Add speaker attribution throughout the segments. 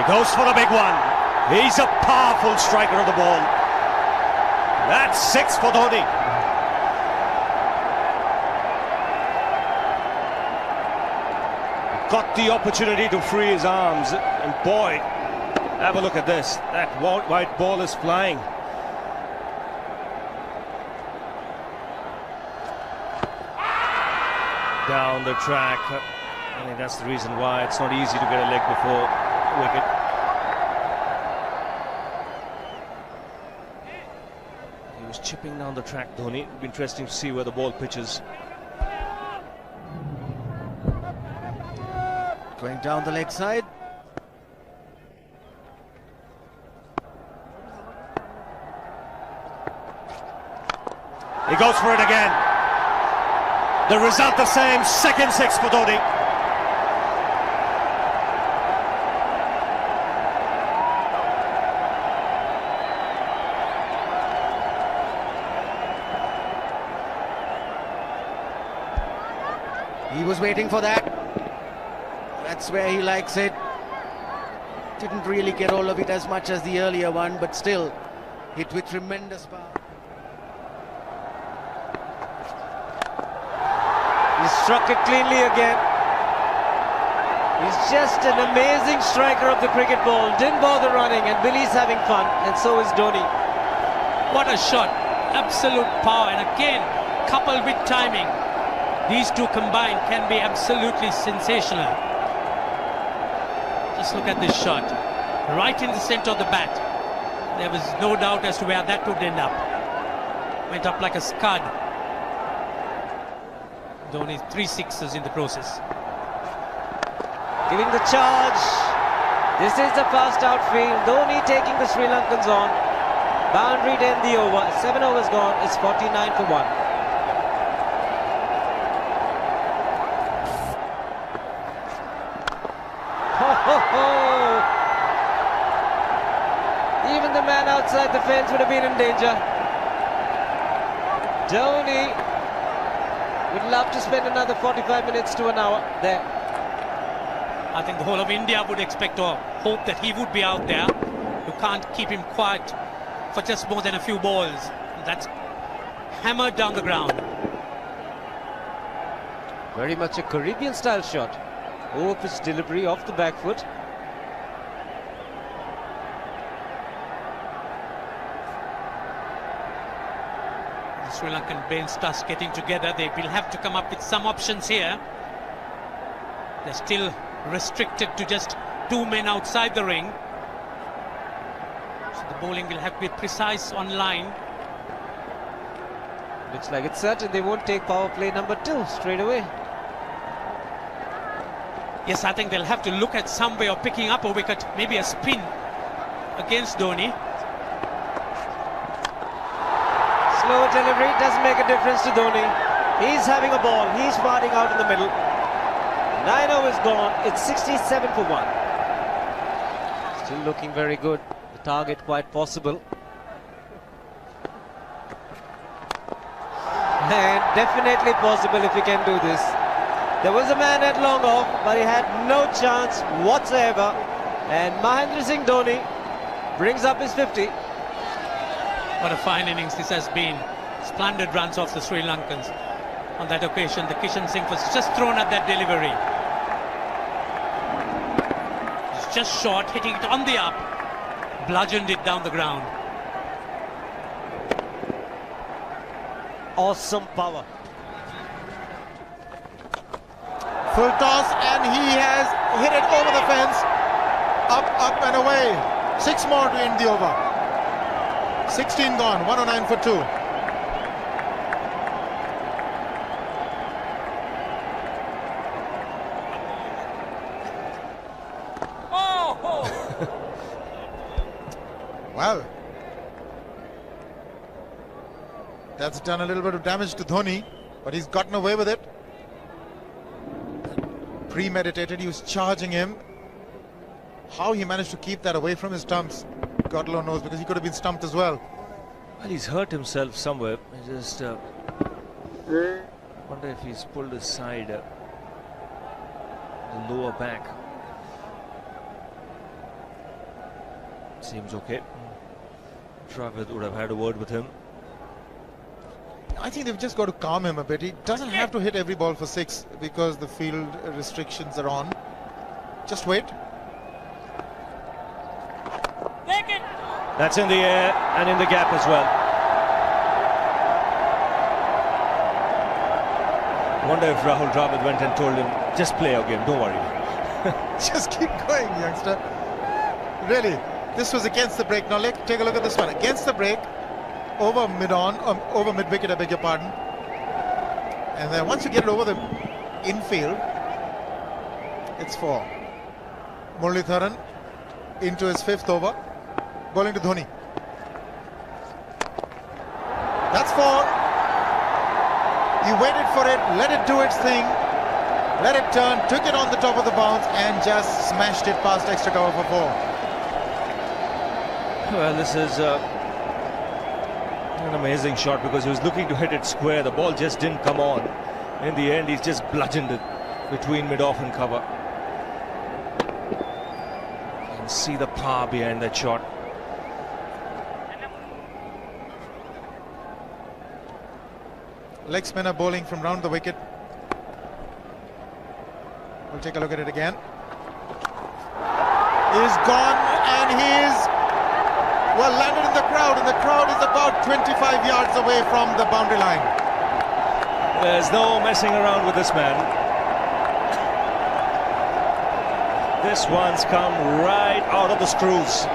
Speaker 1: goes for the big one. He's a powerful striker of the ball. That's 6 for Dhoni. Got the opportunity to free his arms, and boy, have a look at this. That white ball is flying. Down the track. I think that's the reason why it's not easy to get a leg before wicket. He was chipping down the track, Dhoni. It'll be interesting to see where the ball pitches.
Speaker 2: Going down the leg side.
Speaker 1: He goes for it again. The result the same, second 6 for Dhoni.
Speaker 2: He was waiting for that. That's where he likes it. Didn't really get all of it as much as the earlier one, but still hit with tremendous power.
Speaker 3: He struck it cleanly again. He's just an amazing striker of the cricket ball. Didn't bother running, and Billy's having fun, and so is Dhoni.
Speaker 4: What a shot. Absolute power, and again, coupled with timing. These two combined can be absolutely sensational. Just look at this shot. Right in the center of the bat. There was no doubt as to where that would end up. Went up like a scud. Dhoni 3 sixes in the process.
Speaker 3: Giving the charge. This is the fast outfield. Dhoni taking the Sri Lankans on. Boundary to end the over. 7 overs gone. It's 49 for 1. Even the man outside the fence would have been in danger. Dhoni would love to spend another 45 minutes to an hour there.
Speaker 4: I think the whole of India would expect or hope that he would be out there. You can't keep him quiet for just more than a few balls. That's hammered down the ground.
Speaker 3: Very much a Caribbean style shot. Over-pitch delivery off the back foot.
Speaker 4: The Sri Lankan bench starts getting together. They will have to come up with some options here. They're still restricted to just 2 men outside the ring. So the bowling will have to be precise on line.
Speaker 3: Looks like it's certain they won't take power play number 2 straight away.
Speaker 4: Yes, I think they'll have to look at some way of picking up a wicket, maybe a spin against Dhoni.
Speaker 3: Slow delivery doesn't make a difference to Dhoni. He's having a ball. He's batting out in the middle. 9 overs gone. It's 67 for 1. Still looking very good. The target quite possible. And definitely possible if he can do this. There was a man at long off, but he had no chance whatsoever. And Mahendra Singh Dhoni brings up his 50.
Speaker 4: What a fine innings this has been. Splendid runs off the Sri Lankans. On that occasion, the Kishan Singh was just thrown at that delivery. It's just short, hitting it on the up. Bludgeoned it down the ground.
Speaker 3: Awesome power.
Speaker 5: Full toss, and he has hit it over the fence. Up and away. 6 more to end the over. 16 gone, 109 for 2. Well, that's done a little bit of damage to Dhoni, but he's gotten away with it. Premeditated, he was charging him. How he managed to keep that away from his stumps, God alone knows, because he could have been stumped as well.
Speaker 1: Well, he's hurt himself somewhere. I just wonder if he's pulled his side, the lower back. Seems okay. Dravid would have had a word with him.
Speaker 5: I think they've just got to calm him a bit. He doesn't have to hit every ball for 6 because the field restrictions are on. Just wait.
Speaker 1: That's in the air and in the gap as well. Wonder if Rahul Dravid went and told him, just play your game, don't worry.
Speaker 5: Just keep going, youngster. Really, this was against the break. Now take a look at this one. Against the break, over mid-wicket, I beg your pardon. And then once you get it over the infield, it's 4. Muralitharan into his 5th over, bowling to Dhoni. That's 4. He waited for it, let it do its thing, let it turn, took it on the top of the bounce and just smashed it past extra cover for 4.
Speaker 1: Well, this is an amazing shot because he was looking to hit it square. The ball just didn't come on. In the end, he's just bludgeoned it between mid-off and cover. You can see the power behind that shot.
Speaker 5: Leg spinner bowling from round the wicket. We'll take a look at it again. He's gone and he's landed in the crowd, and the crowd is about 25 yards away from the boundary line.
Speaker 1: There's no messing around with this man. This one's come right out of the screws.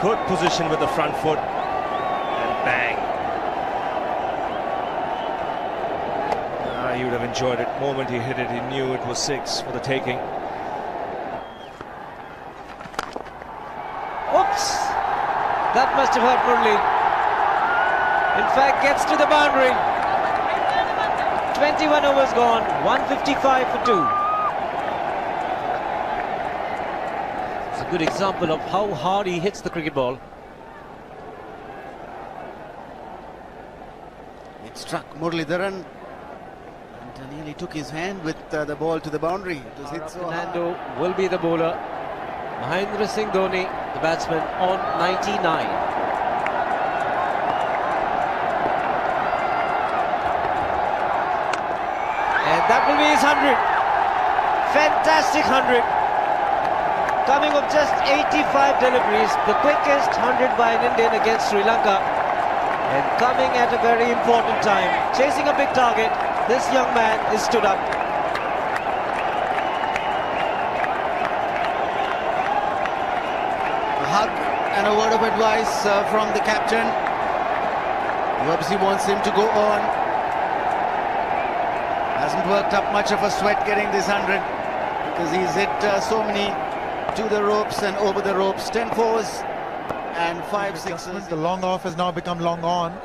Speaker 1: Good position with the front foot. Bang. He would have enjoyed it. The moment he hit it, he knew it was 6 for the taking.
Speaker 3: Oops! That must have hurt Murli. In fact, gets to the boundary. 21 overs gone, 155 for 2. It's a good example of how hard he hits the cricket ball.
Speaker 2: Struck Muralitharan and nearly took his hand with the ball to the boundary. It was hit so hard.
Speaker 3: Fernando will be the bowler. Mahendra Singh Dhoni, the batsman, on 99. And that will be his 100. Fantastic 100. Coming of just 85 deliveries, the quickest 100 by an Indian against Sri Lanka. And coming at a very important time, chasing a big target, this young man is stood up.
Speaker 2: A hug and a word of advice from the captain, who obviously wants him to go on. Hasn't worked up much of a sweat getting this 100 because he's hit so many to the ropes and over the ropes. 10 fours and 5 sixes.
Speaker 5: The long off has now become long on.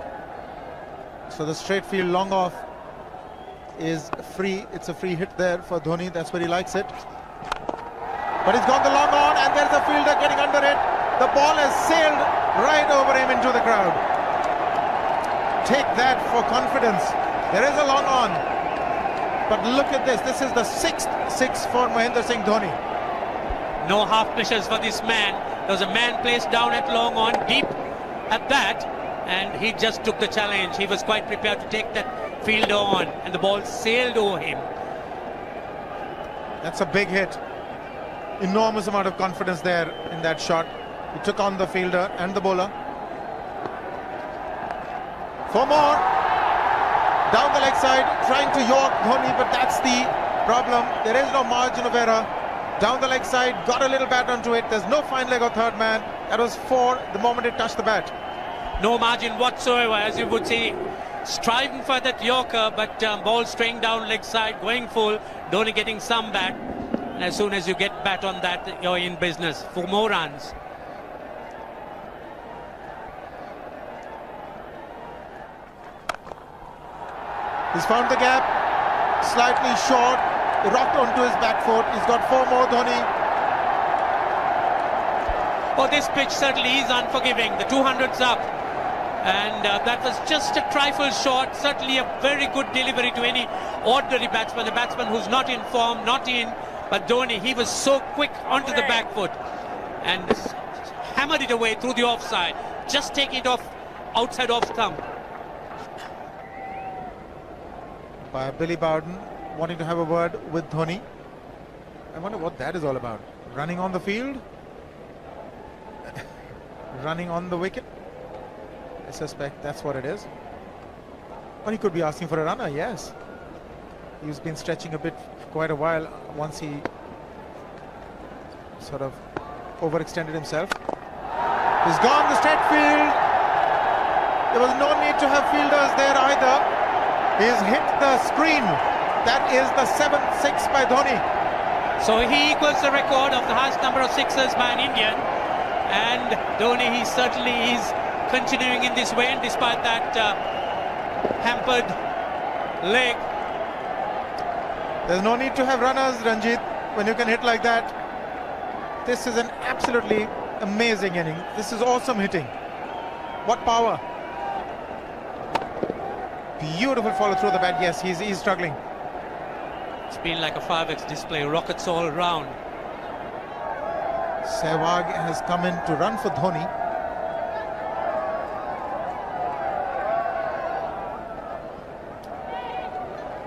Speaker 5: So the straight field long off is free. It's a free hit there for Dhoni. That's where he likes it. But he's gone the long on and there's a fielder getting under it. The ball has sailed right over him into the crowd. Take that for confidence. There is a long on. But look at this. This is the 6th 6 for Mahendra Singh Dhoni.
Speaker 4: No half measures for this man. There was a man placed down at long on, deep at that, and he just took the challenge. He was quite prepared to take that fielder on, and the ball sailed over him.
Speaker 5: That's a big hit. Enormous amount of confidence there in that shot. He took on the fielder and the bowler. 4 more. Down the leg side, trying to york Dhoni, but that's the problem. There is no margin of error. Down the leg side, got a little bat onto it. There's no fine leg or third man. That was 4 the moment it touched the bat.
Speaker 4: No margin whatsoever, as you would say. Striving for that yorker, but ball straying down leg side, going full. Dhoni getting some bat. And as soon as you get bat on that, you're in business for more runs.
Speaker 5: He's found the gap, slightly short, rocked onto his back foot. He's got 4 more, Dhoni.
Speaker 4: Oh, this pitch certainly is unforgiving. The 200's up. And that was just a trifle short. Certainly a very good delivery to any ordinary batsman. A batsman who's not in form, not in But Dhoni, he was so quick onto the back foot and hammered it away through the offside. Just taking it off outside off stump.
Speaker 5: By Billy Bowden wanting to have a word with Dhoni. I wonder what that is all about. Running on the field? Running on the wicket? I suspect that's what it is. Or he could be asking for a runner, yes. He's been stretching a bit for quite a while once he sort of overextended himself. He's gone the straight field. There was no need to have fielders there either. He's hit the screen. That is the 7th 6 by Dhoni.
Speaker 4: So he equals the record of the highest number of sixes by an Indian. And Dhoni, he certainly is continuing in this way, and despite that hampered leg.
Speaker 5: There's no need to have runners, Ranjit, when you can hit like that. This is an absolutely amazing inning. This is awesome hitting. What power. Beautiful follow through the bat. Yes, he's struggling.
Speaker 4: It's been like a 5x display, rockets all around.
Speaker 5: Sehwag has come in to run for Dhoni.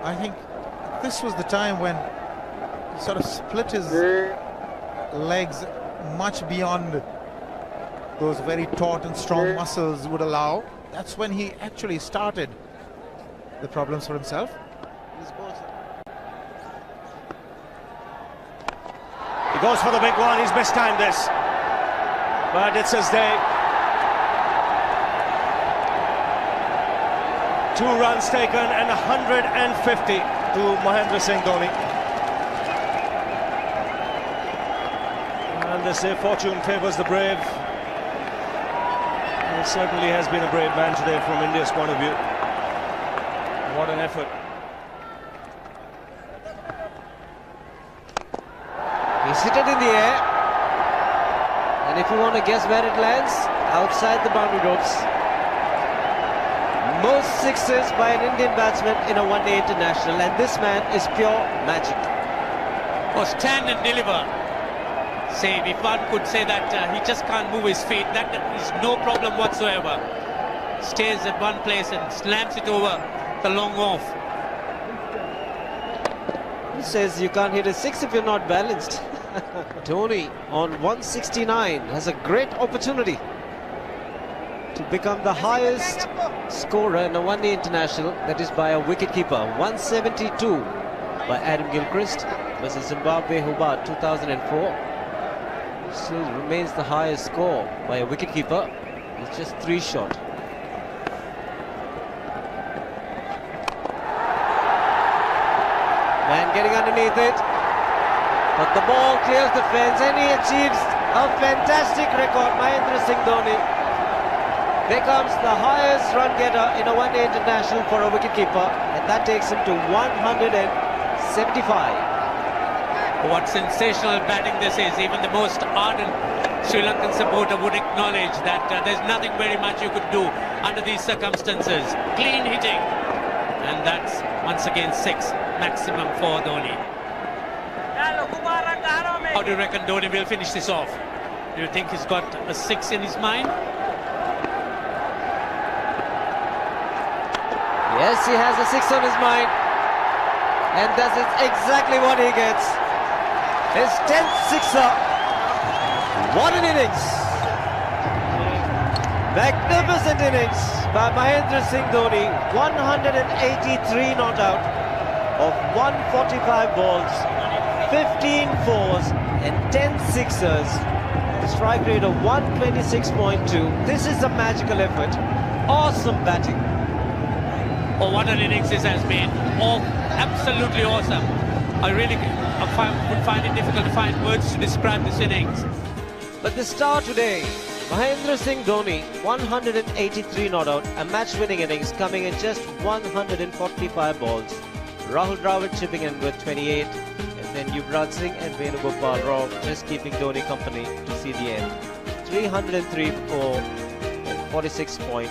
Speaker 5: I think this was the time when he sort of split his legs much beyond those very taut and strong muscles would allow. That's when he actually started the problems for himself.
Speaker 1: He goes for the big one. He's mistimed this, but it's his day. 2 runs taken and 150 to Mahendra Singh Dhoni. And they say fortune favours the brave. It certainly has been a brave man today from India's point of view. What an effort.
Speaker 3: He's hit it in the air, and if you want to guess where it lands, outside the boundary ropes. Most sixes by an Indian batsman in a one-day international, and this man is pure magic.
Speaker 4: Oh, stand and deliver. Say, if one could say that he just can't move his feet, that is no problem whatsoever. Stays at one place and slams it over the long off.
Speaker 3: He says you can't hit a 6 if you're not balanced. Dhoni on 169 has a great opportunity to become the highest scorer in a one-day international, that is by a wicketkeeper. 172 by Adam Gilchrist versus Zimbabwe Hobart 2004. Still remains the highest score by a wicketkeeper. It's just 3 short. Man getting underneath it, but the ball clears the fence and he achieves a fantastic record. Mahendra Singh Dhoni becomes the highest run getter in a one-day international for a wicketkeeper, and that takes him to 175.
Speaker 4: What sensational batting this is. Even the most ardent Sri Lankan supporter would acknowledge that there's nothing very much you could do under these circumstances. Clean hitting, and that's once again 6 maximum for Dhoni. How do you reckon Dhoni will finish this off? Do you think he's got a 6 in his mind?
Speaker 3: Yes, he has a 6 on his mind, and that is exactly what he gets. His 10th sixer. What an innings! Magnificent innings by Mahendra Singh Dhoni. 183 not out of 145 balls, 15 fours and 10 sixers. Strike rate of 126.2. This is a magical effort. Awesome batting.
Speaker 4: Oh, what an innings this has been. Oh, absolutely awesome. I really would find it difficult to find words to describe this innings.
Speaker 3: But the star today, Mahendra Singh Dhoni, 183 not out, a match-winning innings coming in just 145 balls. Rahul Dravid chipping in with 28, and then Yuvraj Singh and Venugopal Rao just keeping Dhoni company to see the end. 303 for 46 point.